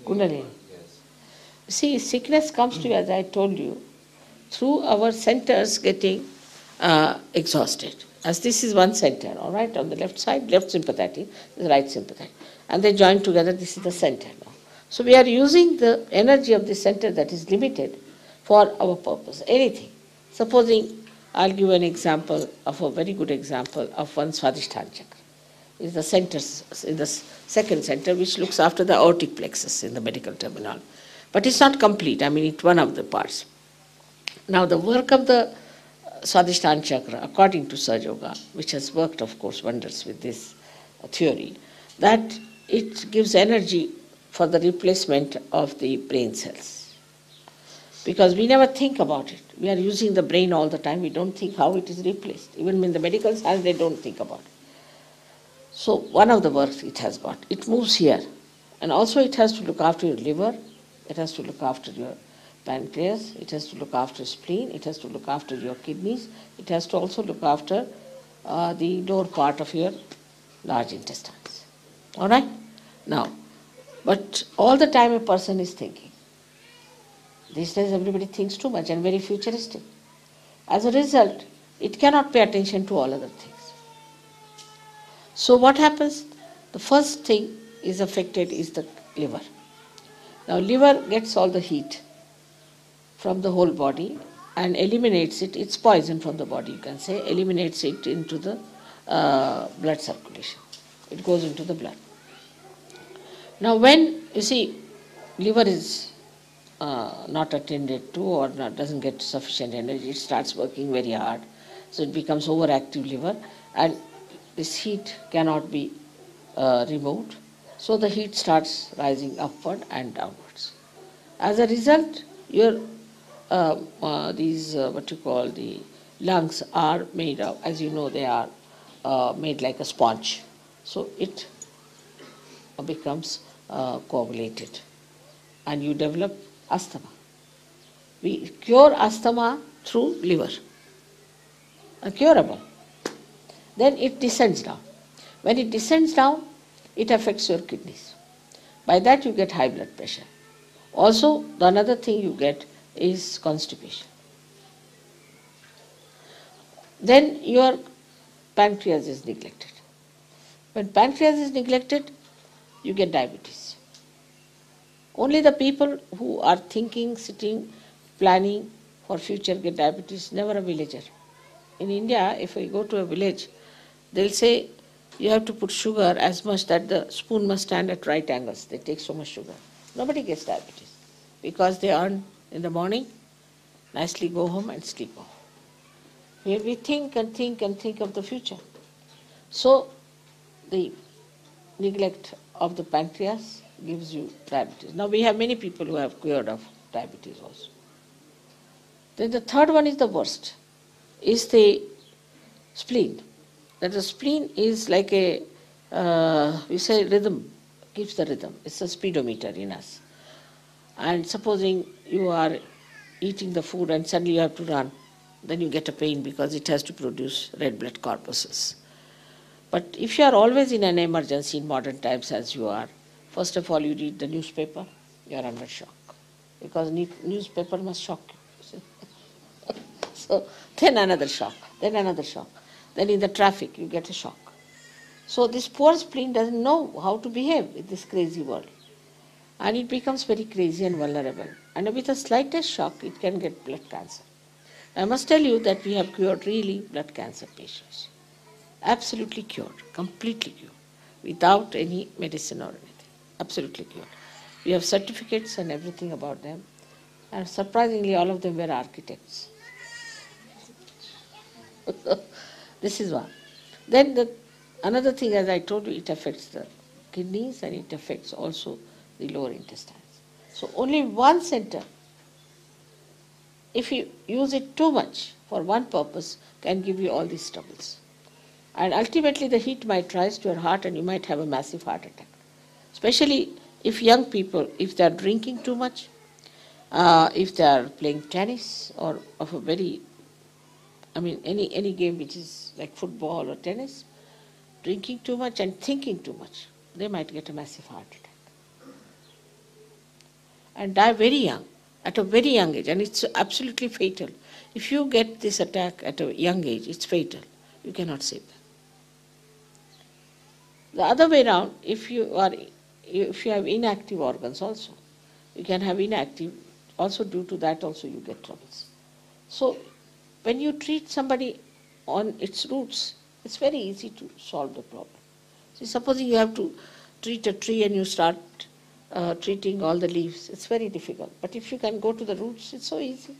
Kundalini. See, sickness comes to you, as I told you, through our centers getting exhausted. As this is one center, all right, on the left side, left sympathetic, the right sympathetic. And they join together, this is the center now. So we are using the energy of the center that is limited for our purpose, anything. Supposing, I'll give an example of a very good example of one Swadhisthana Chakra. Is the center, in the second center, which looks after the aortic plexus in the medical terminology. But it's not complete, I mean, it's one of the parts. Now, the work of the Swadhisthana Chakra, according to Sahaja Yoga, which has worked, of course, wonders with this theory, that it gives energy for the replacement of the brain cells. Because we never think about it. We are using the brain all the time. We don't think how it is replaced. Even in the medical science, they don't think about it. So one of the works it has got, it moves here. And also it has to look after your liver, it has to look after your pancreas, it has to look after spleen, it has to look after your kidneys, it has to also look after the lower part of your large intestines. All right? Now, but all the time a person is thinking. These days everybody thinks too much and very futuristic. As a result, it cannot pay attention to all other things. So what happens? The first thing is affected is the liver. Now liver gets all the heat from the whole body and eliminates it. It's poison from the body, you can say, eliminates it into the blood circulation. It goes into the blood. Now when, you see, liver is not attended to or doesn't get sufficient energy, it starts working very hard. So it becomes overactive liver and this heat cannot be removed. So the heat starts rising upward and downwards. As a result, your the lungs are made of, as you know, they are made like a sponge. So it becomes coagulated and you develop asthma. We cure asthma through liver, curable. Then it descends down. When it descends down, it affects your kidneys. By that you get high blood pressure. Also, the another thing you get is constipation. Then your pancreas is neglected. When pancreas is neglected, you get diabetes. Only the people who are thinking, sitting, planning for future get diabetes, never a villager. In India, if we go to a village, they'll say you have to put sugar as much that the spoon must stand at right angles. They take so much sugar. Nobody gets diabetes because they earn in the morning, nicely go home and sleep off. Here we think and think and think of the future. So the neglect of the pancreas gives you diabetes. Now we have many people who have cured of diabetes also. Then the third one is the worst, is the spleen. That the spleen is like a, we say rhythm, keeps the rhythm. It's a speedometer in us. And supposing you are eating the food and suddenly you have to run, then you get a pain because it has to produce red blood corpuscles. But if you are always in an emergency in modern times as you are, first of all you read the newspaper, you are under shock. Because newspaper must shock you. So then another shock, then another shock. Then in the traffic you get a shock. So this poor spleen doesn't know how to behave in this crazy world. And it becomes very crazy and vulnerable. And with the slightest shock, it can get blood cancer. I must tell you that we have cured really blood cancer patients. Absolutely cured, completely cured, without any medicine or anything. Absolutely cured. We have certificates and everything about them. And surprisingly, all of them were architects. This is one. Then another thing, as I told you, it affects the kidneys and it affects also the lower intestines. So only one center, if you use it too much for one purpose, can give you all these troubles. And ultimately the heat might rise to your heart and you might have a massive heart attack. Especially if young people, if they are drinking too much, if they are playing tennis or of a very, any game which is like football or tennis, drinking too much and thinking too much, they might get a massive heart attack. and die very young, at a very young age, and it's absolutely fatal. If you get this attack at a young age, it's fatal. You cannot save them. The other way around, if you have inactive organs also, you can have inactive, also due to that also you get troubles. So when you treat somebody on its roots, it's very easy to solve the problem. See, supposing you have to treat a tree and you start treating all the leaves, it's very difficult. But if you can go to the roots, it's so easy.